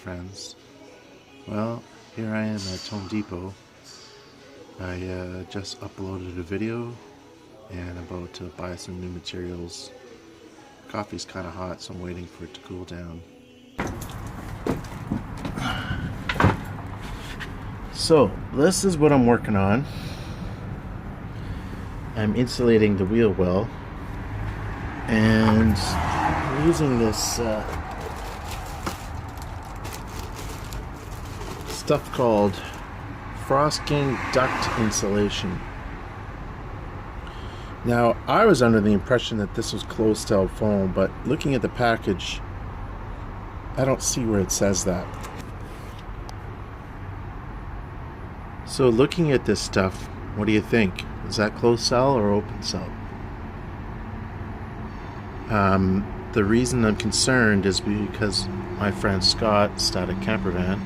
friends. Well, here I am at Home Depot. I just uploaded a video and I'm about to buy some new materials. Coffee's kind of hot, so I'm waiting for it to cool down. So, this is what I'm working on. I'm insulating the wheel well and I'm using this stuff called Frost King duct insulation. Now, I was under the impression that this was closed cell foam, but looking at the package, I don't see where it says that. So looking at this stuff, what do you think? Is that closed cell or open cell? The reason I'm concerned is because my friend Scott at Campervan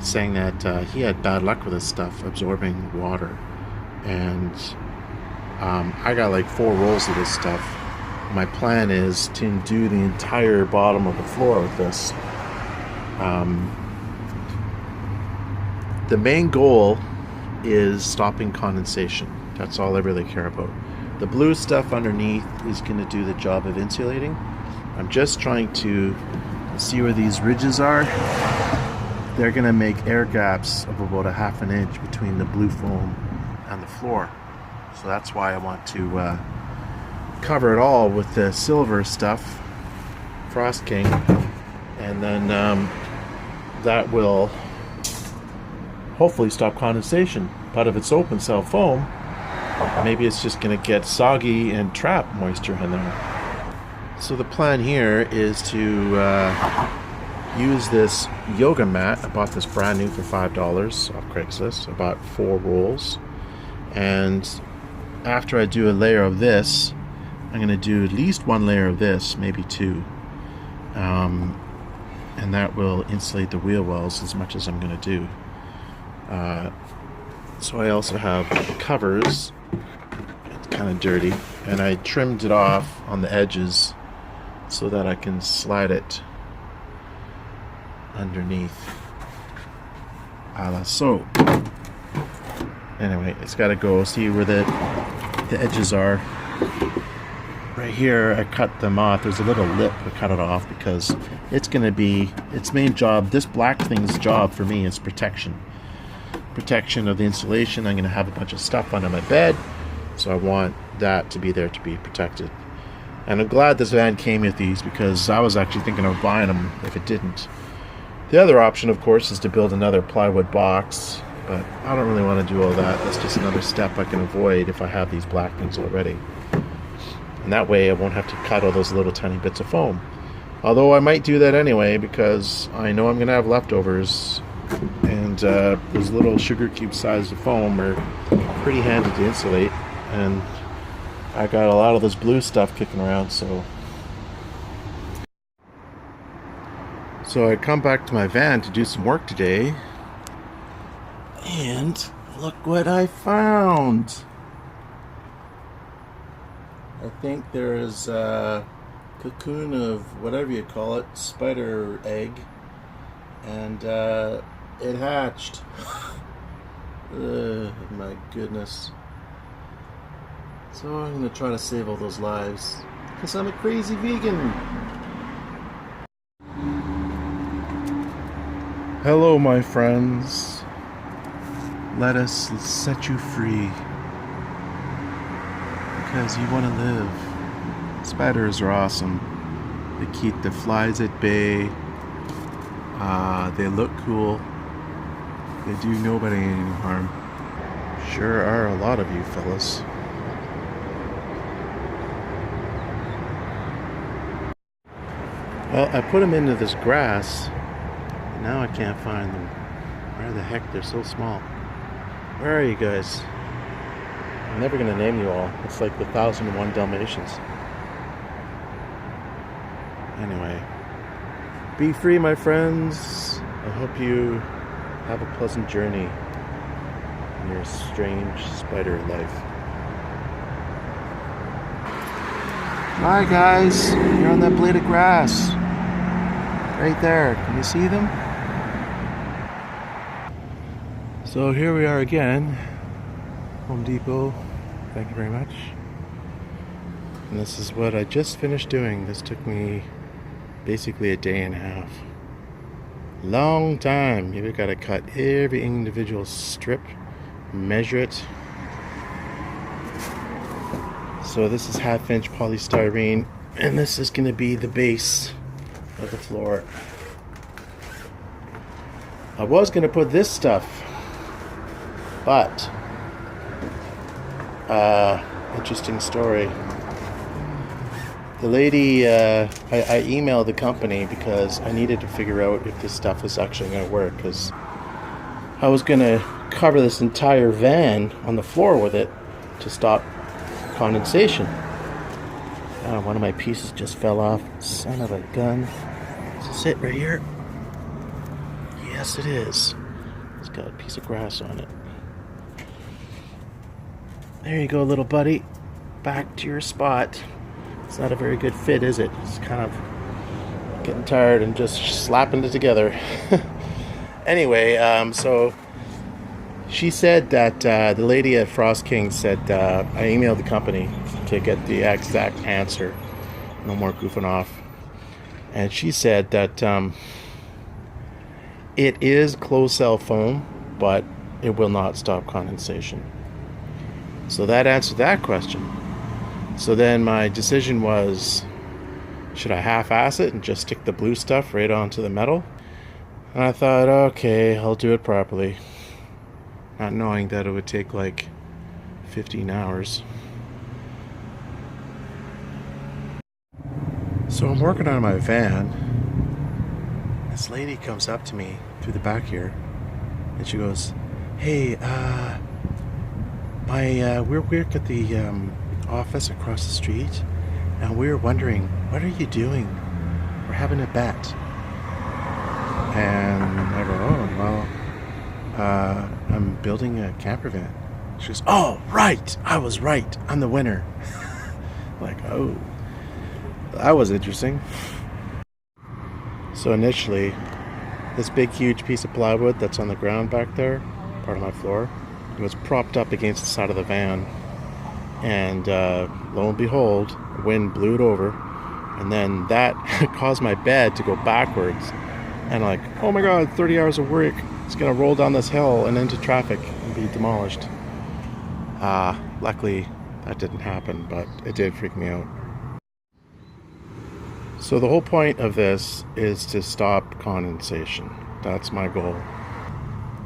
saying that he had bad luck with this stuff absorbing water, and I got like 4 rolls of this stuff. My plan is to do the entire bottom of the floor with this. The main goal is stopping condensation. That's all I really care about. The blue stuff underneath is going to do the job of insulating. I'm just trying to see where these ridges are. They're going to make air gaps of about 1/2 inch between the blue foam and the floor. So that's why I want to cover it all with the silver stuff, Frost King, and then that will hopefully stop condensation. But if it's open cell foam, maybe it's just going to get soggy and trap moisture in there. So the plan here is to use this yoga mat. I bought this brand new for $5 off Craigslist. I bought 4 rolls, and after I do a layer of this, I'm going to do at least 1 layer of this, maybe 2, and that will insulate the wheel wells as much as I'm going to do. So I also have covers. It's kind of dirty, and I trimmed it off on the edges so that I can slide it underneath. So anyway, it's got to go. See where the edges are. Right here I cut them off. There's a little lip. I cut it off because it's going to be its main job. This black thing's job for me is protection of the insulation. I'm going to have a bunch of stuff under my bed, so I want that to be there to be protected. And I'm glad this van came with these, because I was actually thinking of buying them if it didn't. The other option, of course, is to build another plywood box, but I don't really want to do all that. That's just another step I can avoid if I have these black things already. And that way I won't have to cut all those little tiny bits of foam. Although I might do that anyway, because I know I'm going to have leftovers, and those little sugar cube size of foam are pretty handy to insulate, and I got a lot of this blue stuff kicking around. So I come back to my van to do some work today, and look what I found. I think there's a cocoon of whatever you call it, spider egg, and it hatched. My goodness. So I'm going to try to save all those lives, because I'm a crazy vegan. Hello, my friends. Let us set you free, because you want to live. Spiders are awesome. They keep the flies at bay. They look cool. They do nobody any harm. Sure are a lot of you fellas. Well, I put them into this grass, and now I can't find them. Where the heck? They're so small. Where are you guys? I'm never going to name you all. It's like the 1001 Dalmatians. Anyway, be free, my friends. I hope you have a pleasant journey in your strange spider life. Hi guys, you're on that blade of grass. Right there. Can you see them? So here we are again, Home Depot. Thank you very much. And this is what I just finished doing. This took me basically a day and a half. Long time. You've got to cut every individual strip, measure it. So this is half-inch polystyrene, and this is going to be the base of the floor. I was going to put this stuff, but interesting story. The lady, I emailed the company because I needed to figure out if this stuff is actually going to work, because I was going to cover this entire van on the floor with it to stop condensation. One of my pieces just fell off. Son of a gun. Is this it right here? Yes, it is. It's got a piece of grass on it. There you go, little buddy. Back to your spot. It's not a very good fit, is it? It's kind of getting tired and just slapping it together. Anyway, so she said that the lady at Frost King said I emailed the company to get the exact answer. No more goofing off. And she said that it is closed cell foam, but it will not stop condensation. So that answered that question. So then my decision was, should I half-ass it and just stick the blue stuff right onto the metal? And I thought, okay, I'll do it properly. Not knowing that it would take like 15 hours. So I'm working on my van. This lady comes up to me through the back here, and she goes, "Hey, we're at the office across the street, and we were wondering, what are you doing? We're having a bet." And I go, "Oh, well, I'm building a campervan." She goes, "Oh, right, I was right, I'm the winner." Like, oh, that was interesting. So initially, this big huge piece of plywood that's on the ground back there, part of my floor, it was propped up against the side of the van, and lo and behold, the wind blew it over, and then that caused my bed to go backwards, and like, oh my god, 30 hours of work, it's gonna roll down this hill and into traffic and be demolished. Luckily that didn't happen, but it did freak me out. So the whole point of this is to stop condensation. That's my goal.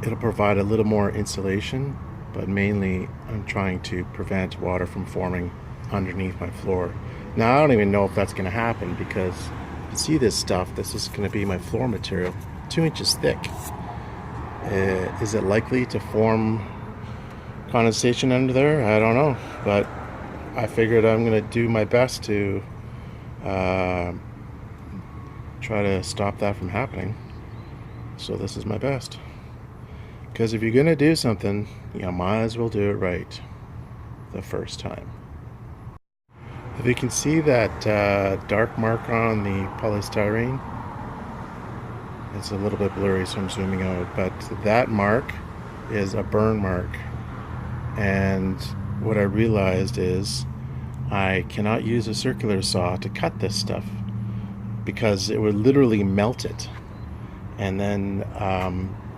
It'll provide a little more insulation, but mainly I'm trying to prevent water from forming underneath my floor. Now I don't even know if that's going to happen, because you see this stuff, this is going to be my floor material, 2 inches thick. Is it likely to form condensation under there? I don't know, but I figured I'm going to do my best to try to stop that from happening. So this is my best. Because if you're going to do something, you might as well do it right the first time. If you can see that dark mark on the polystyrene, it's a little bit blurry, so I'm zooming out, but that mark is a burn mark. And what I realized is I cannot use a circular saw to cut this stuff, because it would literally melt it, and then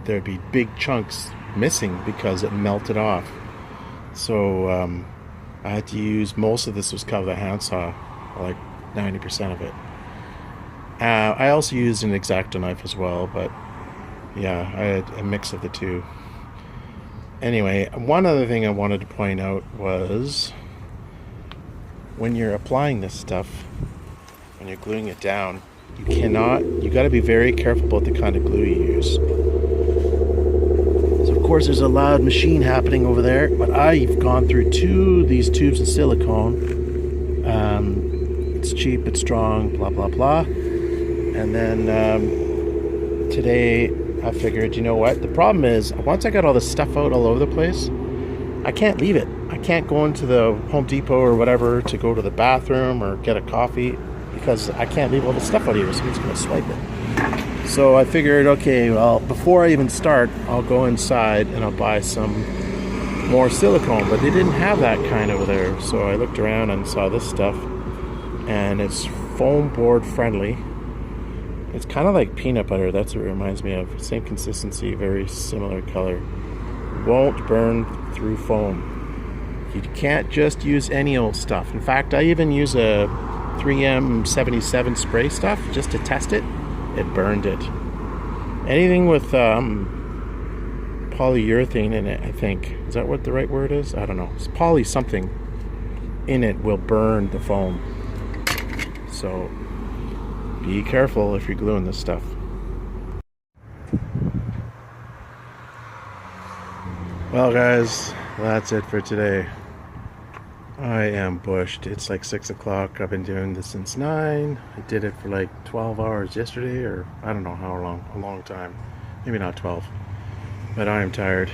there'd be big chunks missing because it melted off. So I had to use, most of this was cut with a handsaw, like 90% of it. I also used an X-Acto knife as well, but yeah, I had a mix of the two. Anyway, one other thing I wanted to point out was, when you're applying this stuff, when you're gluing it down, you got to be very careful about the kind of glue you use. So of course there's a loud machine happening over there, but I've gone through these tubes of silicone. It's cheap, it's strong, blah blah blah. And then today I figured, you know what, the problem is, once I got all this stuff out all over the place, I can't leave it. I can't go into the Home Depot or whatever to go to the bathroom or get a coffee, because I can't leave all the stuff out here. Someone's going to swipe it. So I figured, okay, well, before I even start, I'll go inside and I'll buy some more silicone, but they didn't have that kind over there. So I looked around and saw this stuff, and it's foam board friendly. It's kind of like peanut butter. That's what it reminds me of. Same consistency, very similar color. Won't burn through foam. You can't just use any old stuff. In fact, I even use a 3M 77 spray stuff just to test it. It burned it. Anything with polyurethane in it, I think. Is that what the right word is? I don't know. It's poly something in it will burn the foam. So be careful if you're gluing this stuff. Well, guys, that's it for today. I am bushed. It's like 6 o'clock. I've been doing this since 9. I did it for like 12 hours yesterday, or I don't know how long. A long time. Maybe not 12. But I am tired.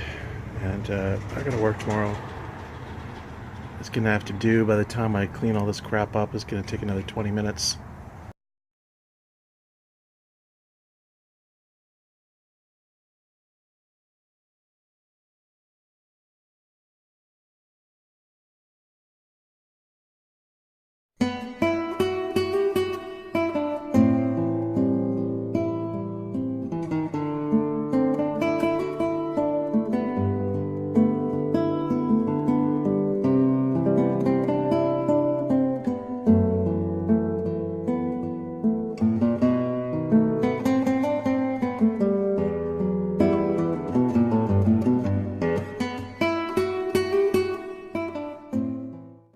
And I gotta work tomorrow. It's gonna have to do by the time I clean all this crap up. It's gonna take another 20 minutes.